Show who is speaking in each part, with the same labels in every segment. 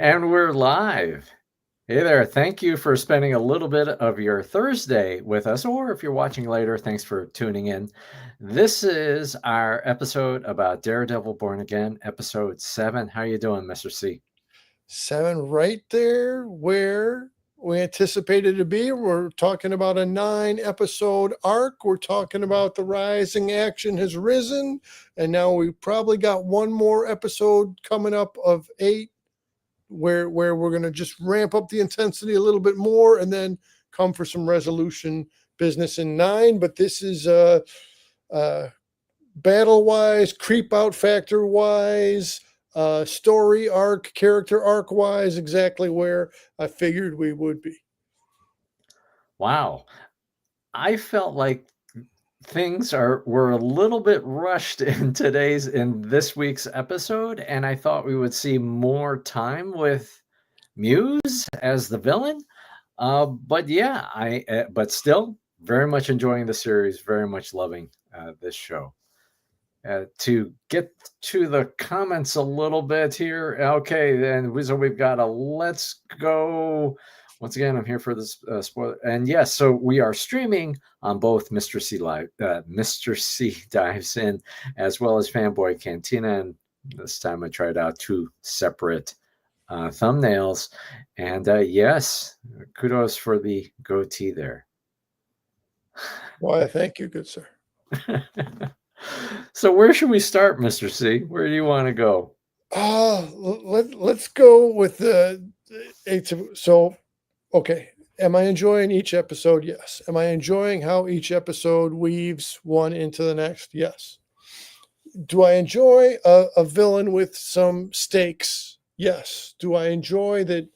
Speaker 1: And we're live. Hey there. Thank you for spending a little bit of your Thursday with us, or if you're watching later, thanks for tuning in. This is our episode about Daredevil Born Again, episode 7. How you doing, Mr. C?
Speaker 2: 7 right there where we anticipated to be. We're talking about a 9 episode arc. We're talking about the rising action has risen. And now we probably got one more episode coming up of 8 where we're going to just ramp up the intensity a little bit more and then come for some resolution business in 9. But this is uh battle wise, creep out factor wise, story arc, character arc wise, exactly where I figured we would be.
Speaker 1: Wow. I felt like things were a little bit rushed in this week's episode, and I thought we would see more time with Muse as the villain. But yeah, but still very much enjoying the series, very much loving this show. To get to the comments a little bit here. Okay, then so we've got a let's go. Once again, I'm here for this spoiler. And yes, so we are streaming on both Mr. C Live, Mr. C Dives In, as well as Fanboy Cantina. And this time I tried out 2 separate thumbnails. And yes, kudos for the goatee there.
Speaker 2: Why, thank you, good sir.
Speaker 1: So where should we start, Mr. C? Where do you want to go?
Speaker 2: Let's go with the 8. So, okay. Am I enjoying each episode? Yes. Am I enjoying how each episode weaves one into the next? Yes. Do I enjoy a villain with some stakes? Yes. Do I enjoy that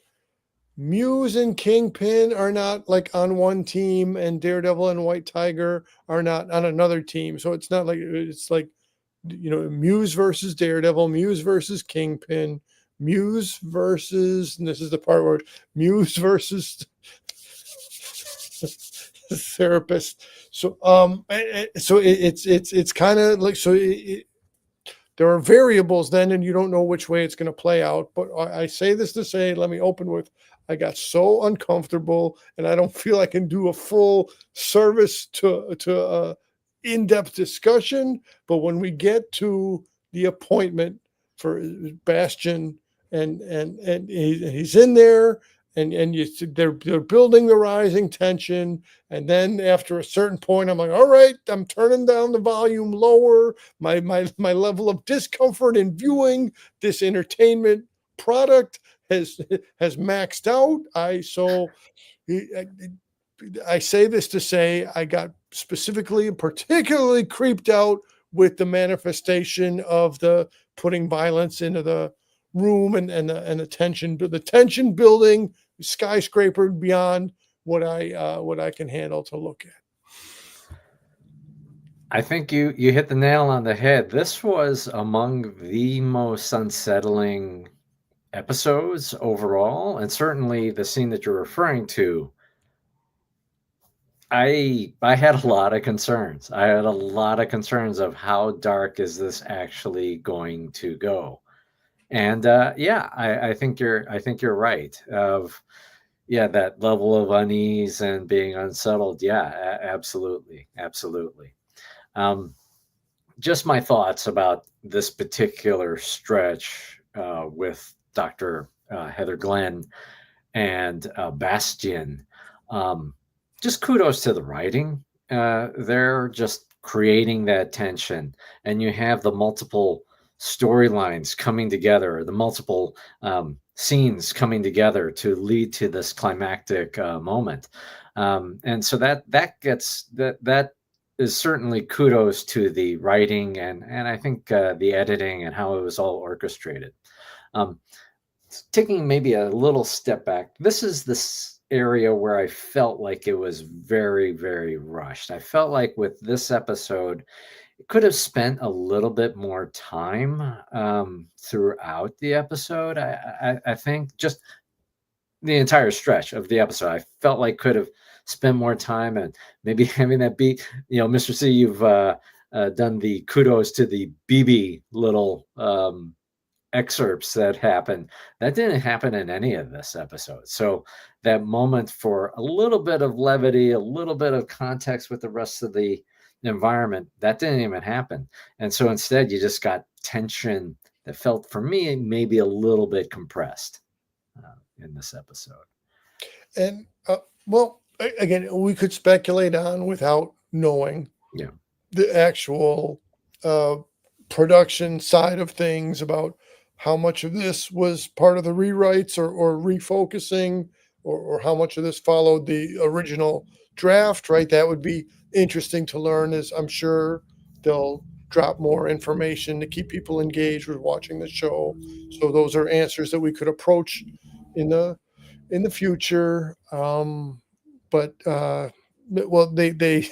Speaker 2: Muse and Kingpin are not like on one team and Daredevil and White Tiger are not on another team? So it's not like it's like, Muse versus Daredevil, Muse versus Kingpin, Muse versus, and this is the part where Muse versus the therapist. So it's kind of like, there are variables then, and you don't know which way it's going to play out. But I say this to say, let me open with, I got so uncomfortable, and I don't feel I can do a full service to in-depth discussion. But when we get to the appointment for Bastion, and he's in there, and they're building the rising tension, and then after a certain point, I'm like, all right, I'm turning down the volume lower. My level of discomfort in viewing this entertainment product has maxed out. I say this to say I got specifically and particularly creeped out with the manifestation of the putting violence into the room and the tension building skyscraper beyond what I can handle to look at.
Speaker 1: I think you hit the nail on the head. This was among the most unsettling episodes overall, and certainly the scene that you're referring to. I had a lot of concerns. I had a lot of concerns of how dark is this actually going to go. And yeah, I think you're right. Yeah, that level of unease and being unsettled. Yeah, absolutely, absolutely. Just my thoughts about this particular stretch with Dr. Heather Glenn and Bastion. Just kudos to the writing. They're just creating that tension, and you have the multiple storylines coming together, the multiple scenes coming together to lead to this climactic moment. And so that is certainly kudos to the writing and I think the editing and how it was all orchestrated. Um, Taking maybe a little step back, this is this area where I felt like it was very, very rushed. I felt like with this episode, it could have spent a little bit more time throughout the episode. I think just the entire stretch of the episode, I felt like could have spent more time and maybe having that beat. Mr. C, you've done the kudos to the BB little excerpts that happen that didn't happen in any of this episode. So that moment for a little bit of levity, a little bit of context with the rest of the environment, that didn't even happen. And so instead, you just got tension that felt, for me, maybe a little bit compressed in this episode.
Speaker 2: And well, again, we could speculate on without knowing
Speaker 1: Yeah.
Speaker 2: the actual production side of things about how much of this was part of the rewrites or refocusing, or how much of this followed the original draft, right? That would be interesting to learn, as I'm sure they'll drop more information to keep people engaged with watching the show. So those are answers that we could approach in the future. But well, they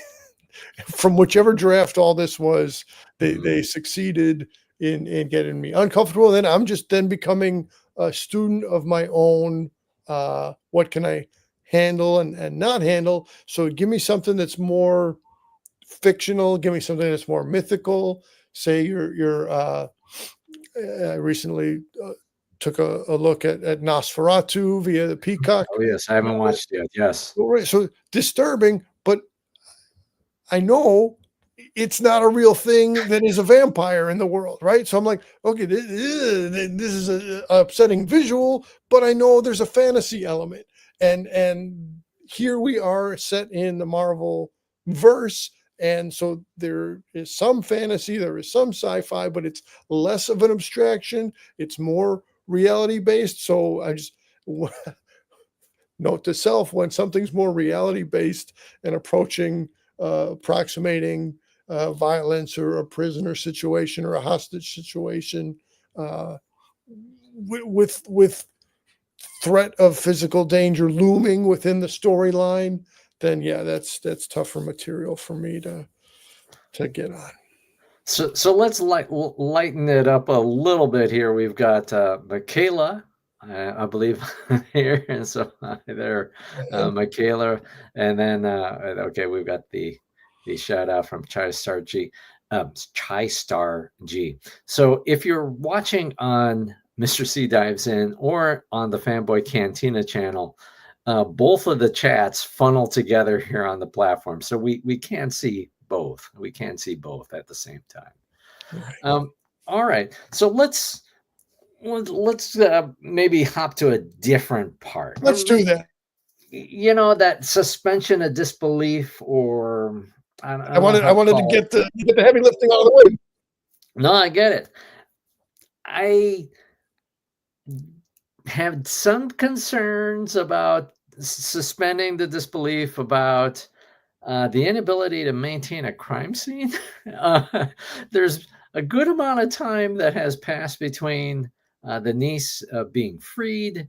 Speaker 2: from whichever draft all this was, they succeeded in getting me uncomfortable. Then I'm just then becoming a student of my own. What can I handle and not handle? So give me something that's more fictional. Give me something that's more mythical. Say you're I recently took a look at Nosferatu via the Peacock.
Speaker 1: Oh, yes. I haven't watched it yet. Yes.
Speaker 2: Right, so disturbing, but I know it's not a real thing that is a vampire in the world, right? So I'm like, okay, this is a upsetting visual, but I know there's a fantasy element, and here we are set in the Marvel verse, and so there is some fantasy, there is some sci-fi, but it's less of an abstraction. It's more reality based. So I just note to self, when something's more reality based and approximating violence or a prisoner situation or a hostage situation, with threat of physical danger looming within the storyline, then yeah, that's tougher material for me to get on.
Speaker 1: So let's lighten it up a little bit here. We've got Michaela, I believe, here, and so hi there, Michaela, and then okay, we've got the shout out from Chai Star G, Chai Star G. So if you're watching on Mr. C Dives In or on the Fanboy Cantina channel, both of the chats funnel together here on the platform, so we can see both. We can see both at the same time.
Speaker 2: Right.
Speaker 1: All right, so let's maybe hop to a different part.
Speaker 2: Let's do that.
Speaker 1: You know, that suspension of disbelief, or I don't know
Speaker 2: I
Speaker 1: how to
Speaker 2: wanted to
Speaker 1: call
Speaker 2: get the heavy lifting out of the way.
Speaker 1: No, I get it. I had some concerns about suspending the disbelief about the inability to maintain a crime scene. There's a good amount of time that has passed between the niece being freed.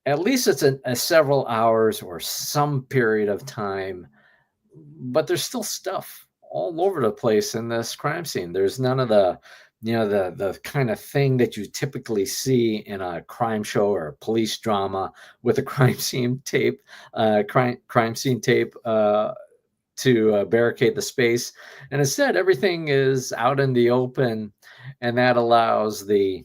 Speaker 1: At least it's a several hours or some period of time, but there's still stuff all over the place in this crime scene. There's none of the, the kind of thing that you typically see in a crime show or a police drama with a crime scene tape, crime scene tape to barricade the space. And instead, everything is out in the open, and that allows the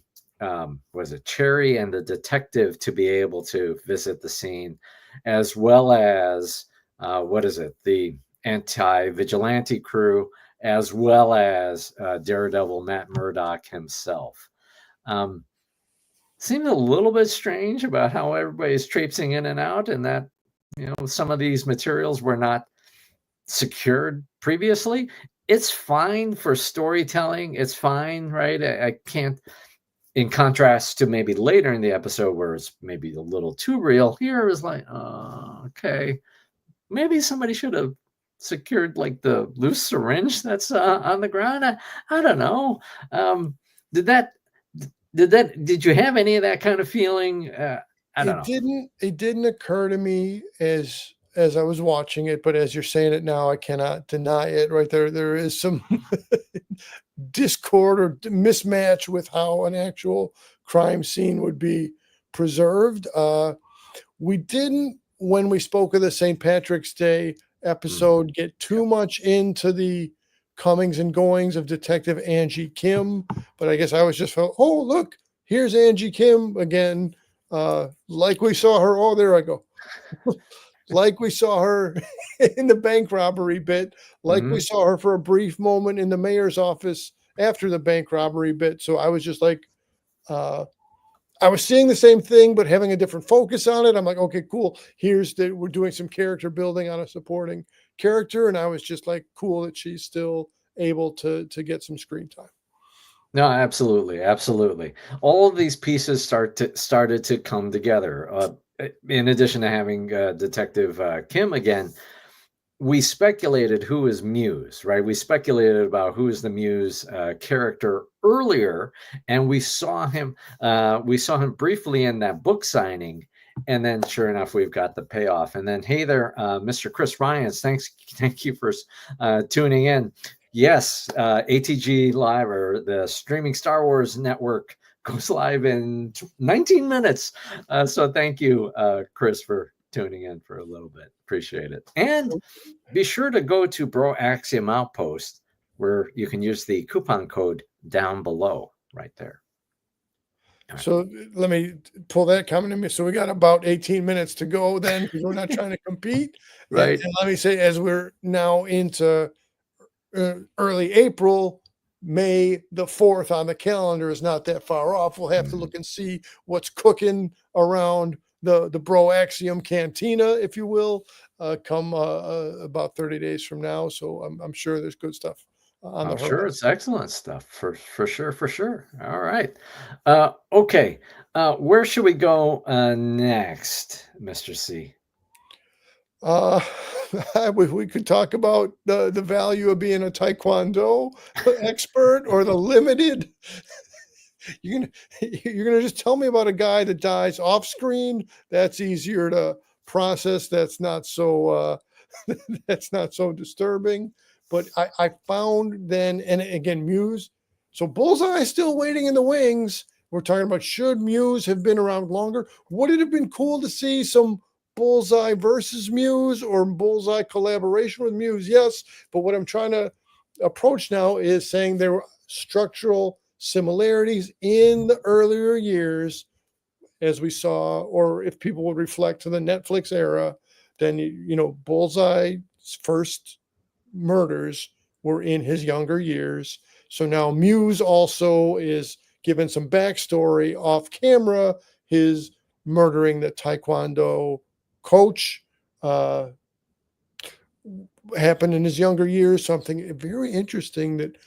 Speaker 1: was it Cherry and the detective to be able to visit the scene, as well as the anti-vigilante crew, as well as Daredevil Matt Murdock himself. Seemed a little bit strange about how everybody's traipsing in and out, and that some of these materials were not secured previously. It's fine for storytelling. It's fine, right? I can't, in contrast to maybe later in the episode where it's maybe a little too real. Here it was like, okay, maybe somebody should have secured like the loose syringe that's on the ground. I don't know. Did you have any of that kind of feeling? I don't know.
Speaker 2: It didn't occur to me as I was watching it, but as you're saying it now, I cannot deny it. Right there is some discord or mismatch with how an actual crime scene would be preserved. We didn't, when we spoke of the St. Patrick's Day episode, get too much into the comings and goings of Detective Angie Kim, but I guess I was just felt, oh, look, here's Angie Kim again, like we saw her. Oh, there I go. Like we saw her in the bank robbery bit, like we
Speaker 1: Mhm.
Speaker 2: saw her for a brief moment in the mayor's office after the bank robbery bit. So I was just like, uh, I was seeing the same thing, but having a different focus on it. I'm like, okay, cool. We're doing some character building on a supporting character, and I was just like, cool that she's still able to get some screen time.
Speaker 1: No, absolutely, absolutely. All of these pieces started to come together. In addition to having Detective Kim again, we speculated who is Muse, right? We speculated about who is the Muse character earlier, and we saw him briefly in that book signing, and then sure enough, we've got the payoff. And then, hey there, Mr. Chris Ryans, thank you for tuning in. Yes, ATG Live, or the streaming Star Wars network, goes live in 19 minutes. So thank you, Chris, for tuning in for a little bit. Appreciate it. And be sure to go to Bro Axiom Outpost, where you can use the coupon code down below right there. All right.
Speaker 2: So let me pull that comment in me. So we got about 18 minutes to go then, because we're not trying to compete.
Speaker 1: Right.
Speaker 2: And let me say, as we're now into early April, May the 4th on the calendar is not that far off. We'll have to look and see what's cooking around the Bro Axiom Cantina, if you will, come about 30 days from now. So I'm sure there's good stuff on the
Speaker 1: I'm
Speaker 2: horizon.
Speaker 1: sure it's excellent stuff for sure, for sure. All right. Okay. Where should we go next, Mr. C?
Speaker 2: Uh, we could talk about the value of being a Taekwondo expert or the limited. You're gonna you're gonna just tell me about a guy that dies off screen. That's easier to process. That's not so that's not so disturbing. But I found then, and again, Muse. So Bullseye is still waiting in the wings. We're talking about, should Muse have been around longer? Would it have been cool to see some Bullseye versus Muse or Bullseye collaboration with Muse? Yes. But what I'm trying to approach now is saying there were structural similarities in the earlier years, as we saw, or if people would reflect to the Netflix era, then Bullseye's first murders were in his younger years. So now Muse also is given some backstory off camera, his murdering the Taekwondo coach happened in his younger years. Something very interesting that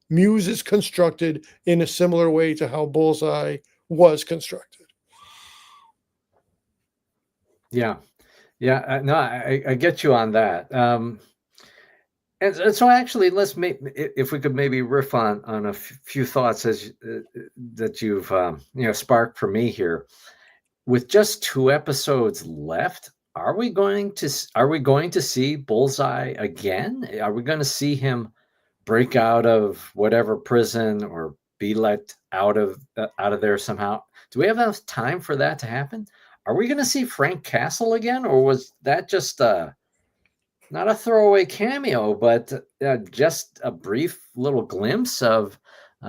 Speaker 2: Muse is constructed in a similar way to how Bullseye was constructed.
Speaker 1: Yeah. Yeah. No, I get you on that. And so actually, let's make, if we could maybe riff on a few thoughts that you've sparked for me here. With just 2 episodes left, are we going to see Bullseye again? Are we going to see him break out of whatever prison or be let out of there somehow? Do we have enough time for that to happen? Are we going to see Frank Castle again, or was that just not a throwaway cameo, but just a brief little glimpse of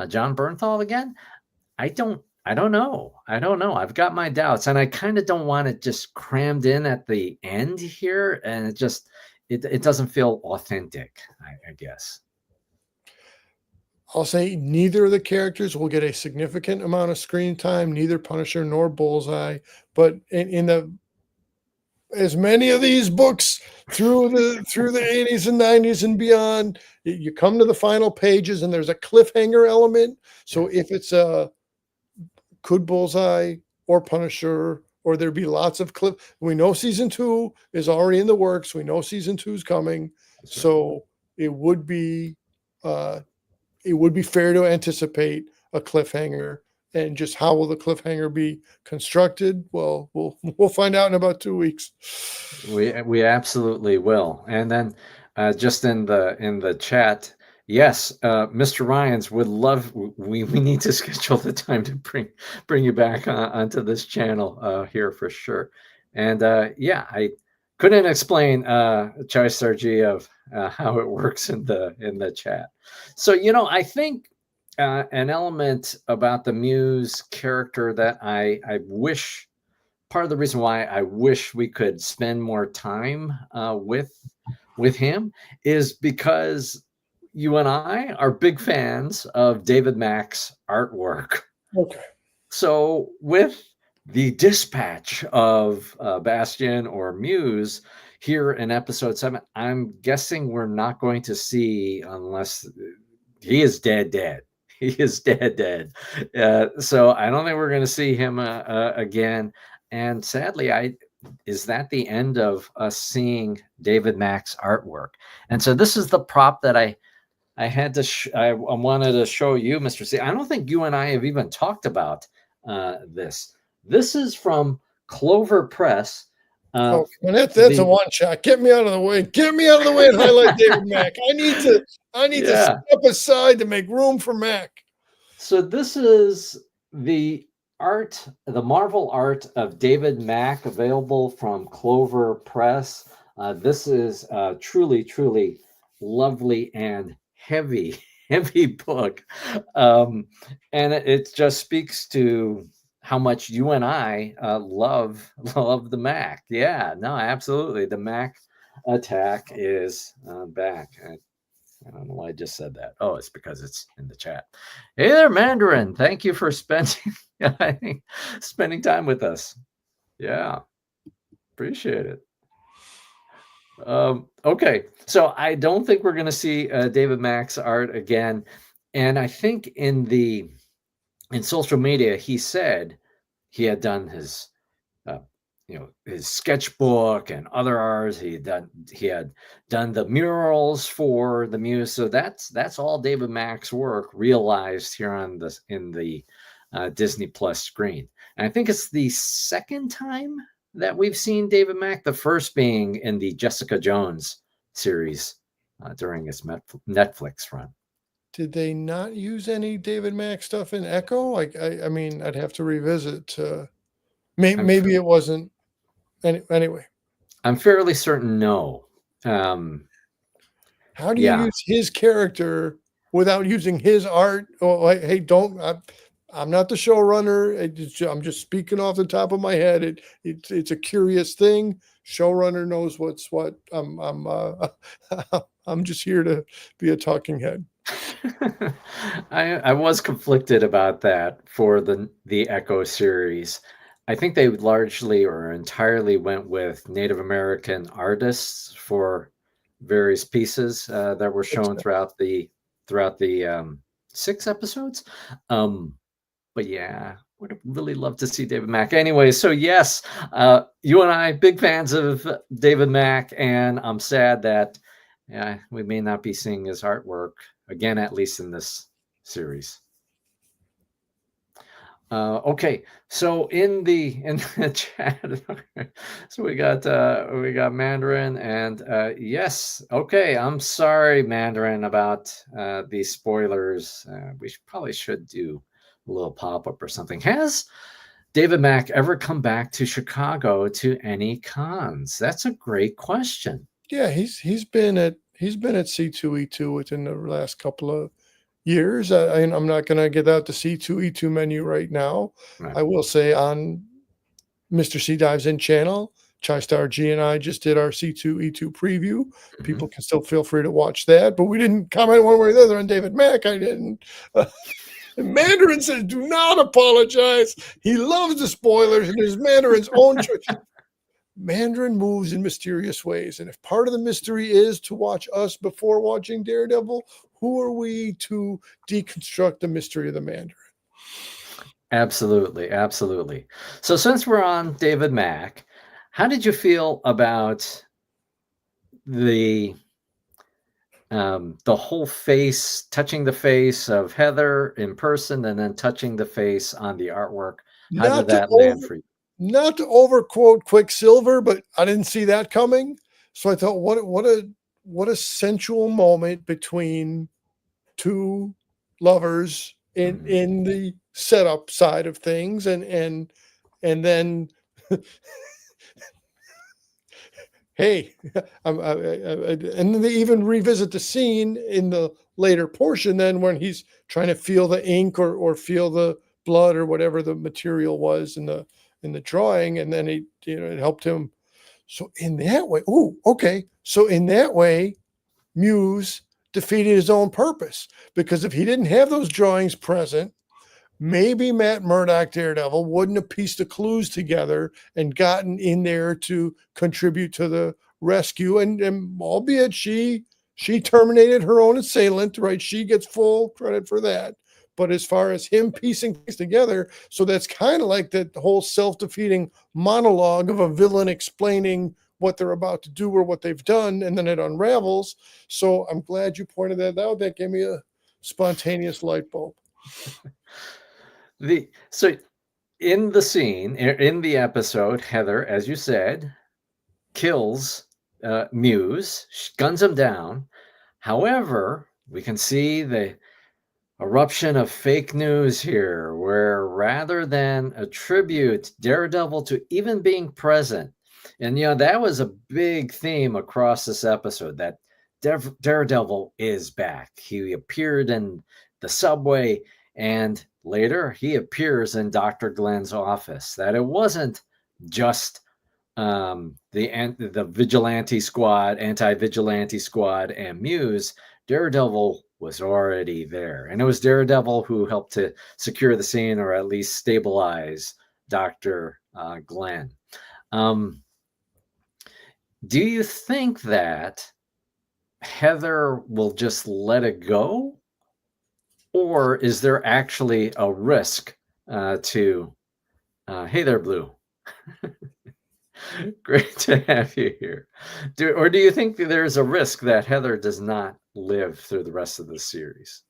Speaker 1: John Bernthal again? I don't know. I don't know. I've got my doubts, and I kind of don't want it just crammed in at the end here, and it doesn't feel authentic, I guess.
Speaker 2: I'll say neither of the characters will get a significant amount of screen time, neither Punisher nor Bullseye. But in the as many of these books through the 80s and 90s and beyond, you come to the final pages and there's a cliffhanger element. So if it's a could Bullseye or Punisher, or there be lots of cliff. We know season 2 is already in the works. We know season 2 is coming. So it would be fair to anticipate a cliffhanger. And just how will the cliffhanger be constructed? Well, we'll find out in about 2 weeks.
Speaker 1: We absolutely will. And then just in the chat, yes, Mr. Ryans would love. We need to schedule the time to bring you back onto this channel here for sure. And yeah, I couldn't explain Chai Sergi of how it works in the chat. So I think an element about the Muse character that I wish, part of the reason why I wish we could spend more time with him is because you and I are big fans of David Mack's artwork.
Speaker 2: Okay.
Speaker 1: So with the dispatch of Bastion or Muse here in episode 7, I'm guessing we're not going to see, unless he is dead. He is dead. So I don't think we're going to see him again. And sadly, is that the end of us seeing David Mack's artwork? And so this is the prop that I had to I wanted to show you, Mr. C. I don't think you and I have even talked about this. This is from Clover Press.
Speaker 2: Oh, and that's a one shot. Get me out of the way. Get me out of the way and highlight David Mack. I need to step aside to make room for Mack.
Speaker 1: So this is the art, the Marvel art of David Mack, available from Clover Press. This is truly lovely and heavy book. And it just speaks to how much you and I love the Mack. Yeah, no, absolutely. The Mack attack is back. I don't know why I just said that. Oh, it's because it's in the chat. Hey there, Mandarin. Thank you for spending time with us. Yeah, appreciate it. Okay, so I don't think we're going to see David Mack's art again. And I think in social media, he said he had done his his sketchbook and other arts. He had done the murals for the Muse. So that's all David Mack's work realized here in the Disney Plus screen. And I think it's the second time that we've seen David Mack, the first being in the Jessica Jones series during his Netflix run.
Speaker 2: Did they not use any David Mack stuff in Echo? I mean, I'd have to revisit. Maybe it wasn't. Anyway,
Speaker 1: I'm fairly certain no.
Speaker 2: How do you use his character without using his art? Oh, hey, don't. I'm not the showrunner. I'm just speaking off the top of my head. It's a curious thing. Showrunner knows what's what. I'm just here to be a talking head.
Speaker 1: I was conflicted about that for the Echo series. I think they largely or entirely went with Native American artists for various pieces that were shown throughout the 6 episodes. But yeah, would have really loved to see David Mack. Anyway, so yes, you and I, big fans of David Mack, and I'm sad that we may not be seeing his artwork again, at least in this series. Okay, so in the chat, so we got Mandarin, and yes, okay, I'm sorry, Mandarin, about these spoilers. We probably should do a little pop-up or something. Has David Mack ever come back to Chicago to any cons? That's a great question.
Speaker 2: Yeah, he's been at C2E2 within the last couple of years. I'm not going to get out the C2E2 menu right now. Right. I will say on Mr. C Dives In channel, Chai-Star G and I just did our C2E2 preview. Mm-hmm. People can still feel free to watch that, but we didn't comment one way or the other on David Mack. I didn't. Mandarin says, do not apologize. He loves the spoilers, and there's Mandarin's own choice. Mandarin moves in mysterious ways. And if part of the mystery is to watch us before watching Daredevil, who are we to deconstruct the mystery of the Mandarin?
Speaker 1: Absolutely. So since we're on David Mack, how did you feel about the whole touching the face of Heather in person and then touching the face on the artwork? How did that land for you?
Speaker 2: Not to overquote Quicksilver, but I didn't see that coming. So I thought, what a sensual moment between two lovers in the setup side of things, and then hey, and then they even revisit the scene in the later portion then when he's trying to feel the ink or feel the blood or whatever the material was in the drawing, and then it helped him. So in that way, oh, okay. So in that way, Muse defeated his own purpose, because if he didn't have those drawings present, maybe Matt Murdock Daredevil wouldn't have pieced the clues together and gotten in there to contribute to the rescue. And albeit she terminated her own assailant, right? She gets full credit for that. But as far as him piecing things together, so that's kind of like that whole self-defeating monologue of a villain explaining what they're about to do or what they've done, and then it unravels. So I'm glad you pointed that out. That gave me a spontaneous light bulb.
Speaker 1: So in the scene, in the episode, Heather, as you said, kills Muse, guns him down. However, we can see the eruption of fake news here, where rather than attribute Daredevil to even being present, and that was a big theme across this episode, that Daredevil is back. He appeared in the subway, and later he appears in Dr. Glenn's office. That it wasn't just the vigilante squad, anti-vigilante squad, and Muse. Daredevil was already there, and it was Daredevil who helped to secure the scene, or at least stabilize Dr. Glenn. Do you think that Heather will just let it go, or is there actually a risk to hey there, Blue? Great to have you here. Do you think that there's a risk that Heather does not live through the rest of the series?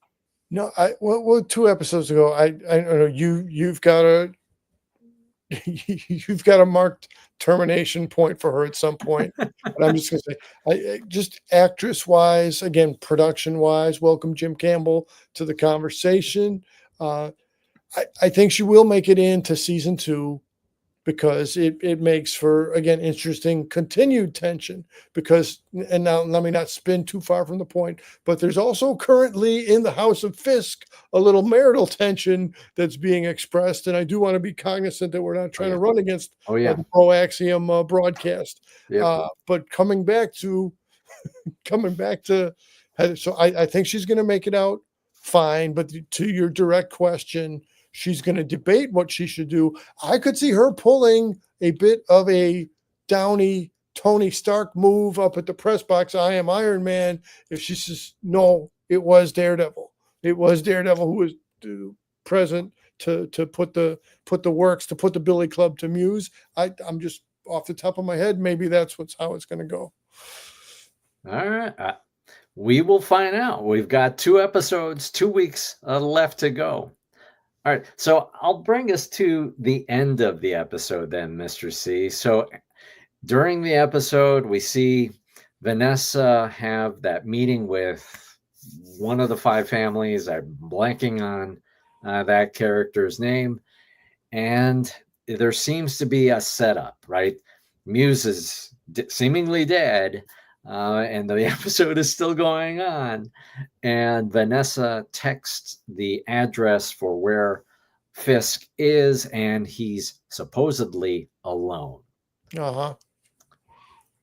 Speaker 2: No, well 2 episodes ago, I know you've got a you've got a marked termination point for her at some point. But I'm just gonna say, just actress wise, again, production wise, welcome Jim Campbell to the conversation. I think she will make it into season 2, because it makes for, again, interesting continued tension. Because, and now let me not spin too far from the point, but there's also currently in the House of Fisk a little marital tension that's being expressed, and I do want to be cognizant that we're not trying to run against the Pro Axiom broadcast. But coming back to Heather, so I think she's going to make it out fine. But to your direct question, she's going to debate what she should do. I could see her pulling a bit of a Downey Tony Stark move up at the press box. I am Iron Man. If she says, no, it was Daredevil. It was Daredevil who was present to put the works, to put the Billy Club to Muse. I'm just off the top of my head. Maybe that's how it's going to go.
Speaker 1: All right. We will find out. We've got 2 episodes, 2 weeks left to go. All right, so I'll bring us to the end of the episode then, Mr. C. So during the episode, we see Vanessa have that meeting with one of the 5 families. I'm blanking on that character's name. And there seems to be a setup, right? Muse is seemingly dead, and the episode is still going on. And Vanessa texts the address for where Fisk is, and he's supposedly alone.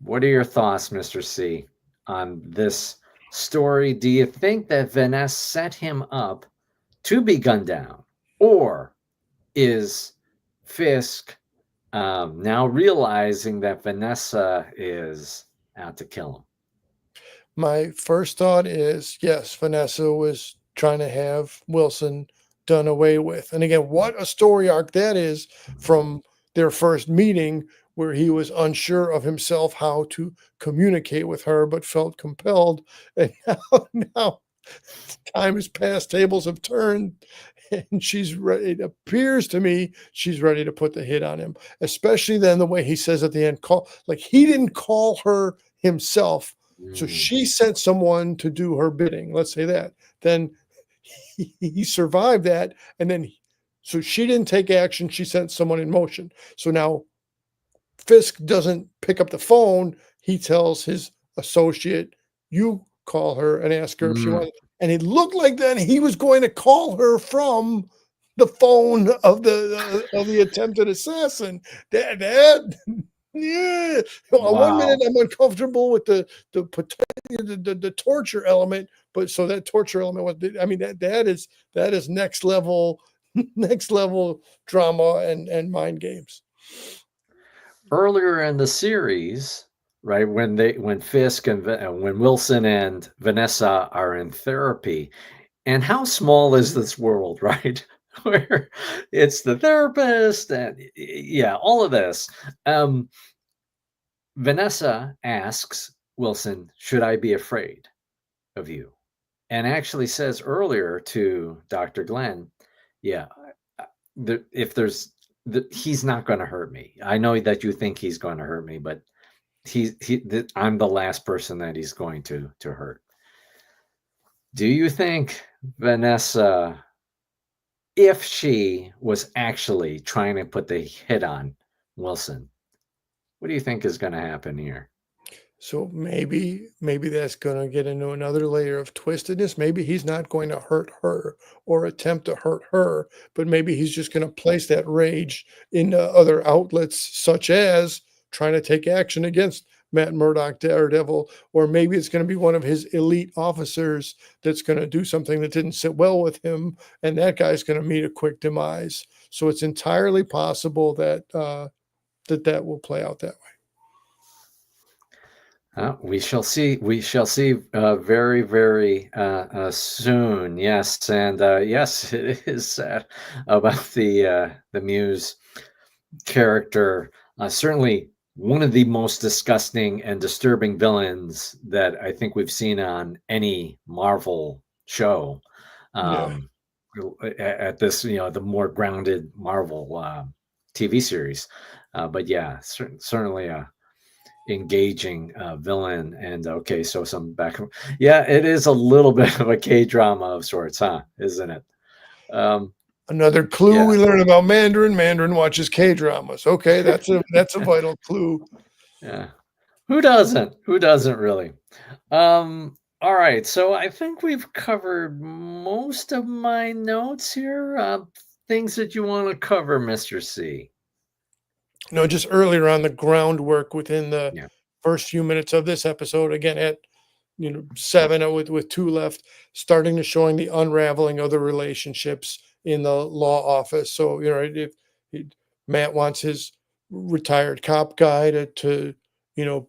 Speaker 1: What are your thoughts, Mr. C, on this story? Do you think that Vanessa set him up to be gunned down, or is Fisk now realizing that Vanessa is out to kill him?
Speaker 2: My first thought is, yes, Vanessa was trying to have Wilson done away with. And again, what a story arc that is, from their first meeting where he was unsure of himself how to communicate with her, but felt compelled. And now time has passed, tables have turned, and she's ready. It appears to me she's ready to put the hit on him, especially then the way he says at the end, like he didn't call her himself. So she sent someone to do her bidding. Let's say that. Then he survived that. And then, so she didn't take action. She sent someone in motion. So now Fisk doesn't pick up the phone. he tells his associate, "You call her and ask her if she
Speaker 1: Mm,
Speaker 2: wants." And it looked like then he was going to call her from the phone of the attempted assassin. That yeah. On one minute,
Speaker 1: wow.
Speaker 2: I'm uncomfortable with the torture element, but so that torture element was, I mean, that is next level, next level drama and mind games.
Speaker 1: Earlier in the series, right, when Fisk and when Wilson and Vanessa are in therapy, and how small is this world, right? Where it's the therapist and yeah, all of this. Um, Vanessa asks Wilson, "Should I be afraid of you?" And actually says earlier to Dr. Glenn, "Yeah, if he's not going to hurt me. I know that you think he's going to hurt me, but I'm the last person that he's going to hurt." Do you think Vanessa, if she was actually trying to put the hit on Wilson, what do you think is going to happen here?
Speaker 2: So maybe that's going to get into another layer of twistedness. Maybe he's not going to hurt her or attempt to hurt her, but maybe he's just going to place that rage into other outlets, such as trying to take action against Matt Murdock, Daredevil, or maybe it's going to be one of his elite officers that's going to do something that didn't sit well with him, and that guy's going to meet a quick demise. So it's entirely possible that that will play out that way.
Speaker 1: We shall see. We shall see very, very soon. Yes, and yes, it is sad about the Muse character. Certainly, one of the most disgusting and disturbing villains that I think we've seen on any Marvel show.
Speaker 2: Yeah.
Speaker 1: Um, at this, the more grounded Marvel TV series. But yeah, certainly a engaging villain. And okay, so some back. Yeah, it is a little bit of a K drama of sorts, huh? Isn't it? Um,
Speaker 2: Another clue
Speaker 1: yeah,
Speaker 2: we learn about Mandarin. Mandarin watches K dramas. Okay, that's a vital clue.
Speaker 1: yeah. Who doesn't? Who doesn't really? All right, so I think we've covered most of my notes here. Things that you want to cover, Mr. C.
Speaker 2: No, just earlier on the groundwork within the
Speaker 1: Yeah.
Speaker 2: first few minutes of this episode. Again, at seven with two left, starting to showing the unraveling of the relationships in the law office. So if he, Matt wants his retired cop guy to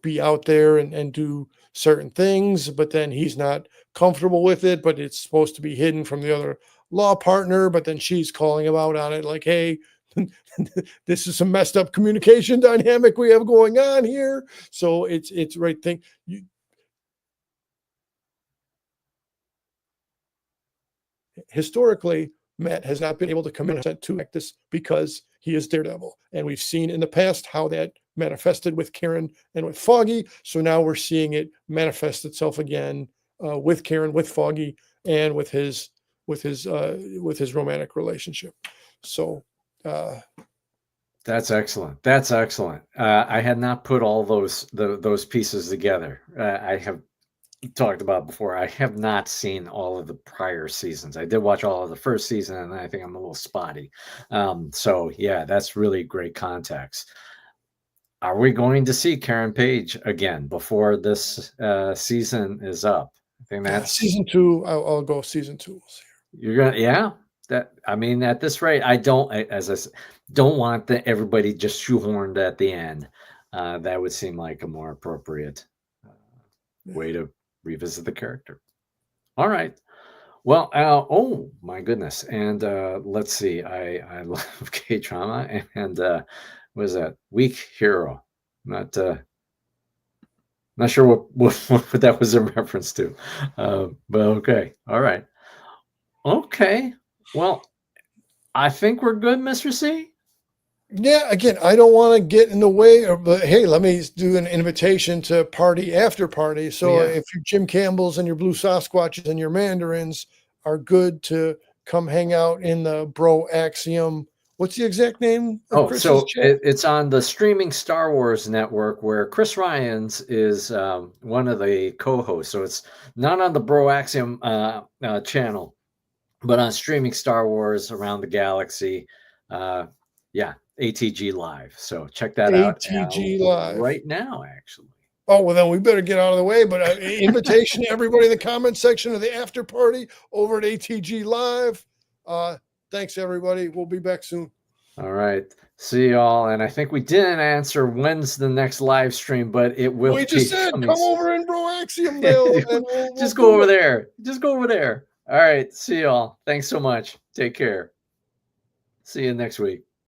Speaker 2: be out there and do certain things, but then he's not comfortable with it, but it's supposed to be hidden from the other law partner, but then she's calling him out on it like, hey, this is some messed up communication dynamic we have going on here. So it's right thing. Historically, Matt has not been able to commit to this because he is Daredevil. And we've seen in the past how that manifested with Karen and with Foggy. So now we're seeing it manifest itself again with Karen, with Foggy, and with his romantic relationship. So
Speaker 1: That's excellent. That's excellent. I had not put all those pieces together. I have talked about before. I have not seen all of the prior seasons. I did watch all of the first season, and I think I'm a little spotty. So yeah, that's really great context. Are we going to see Karen Page again before this season is up? I think that's
Speaker 2: season two, I'll go season two. We'll see.
Speaker 1: you're gonna, yeah. That I mean, at this rate, as I said, don't want everybody just shoehorned at the end. That would seem like a more appropriate way to revisit the character. All right. Well, oh my goodness, and let's see. I love K drama, and what is that? Weak Hero. Not not sure what that was in reference to, but okay. All right. Okay. Well, I think we're good, Mr. C.
Speaker 2: Yeah, again, I don't want to get in the way of, but hey, let me do an invitation to party after party. So
Speaker 1: Yeah.
Speaker 2: if your Jim Campbells and your Blue Sasquatches and your Mandarins are good to come hang out in the Bro Axiom What's the exact name of
Speaker 1: Oh,
Speaker 2: Chris's
Speaker 1: so
Speaker 2: channel?
Speaker 1: it's on the streaming Star Wars network where Chris Ryans is one of the co-hosts. So it's not on the Broaxium channel, but on streaming Star Wars around the galaxy. Yeah, ATG Live. So check that out
Speaker 2: ATG Live.
Speaker 1: right now, actually.
Speaker 2: Oh, well, then we better get out of the way. But invitation to everybody in the comment section of the after party over at ATG Live. Thanks, everybody. We'll be back soon.
Speaker 1: All right. See y'all. And I think we didn't answer when's the next live stream, but it will
Speaker 2: We
Speaker 1: be
Speaker 2: just said,
Speaker 1: coming
Speaker 2: come
Speaker 1: soon.
Speaker 2: over in Broaxiumville. And we'll
Speaker 1: Just
Speaker 2: do
Speaker 1: go over
Speaker 2: it.
Speaker 1: there. Just go over there. All right. See y'all. Thanks so much. Take care. See you next week.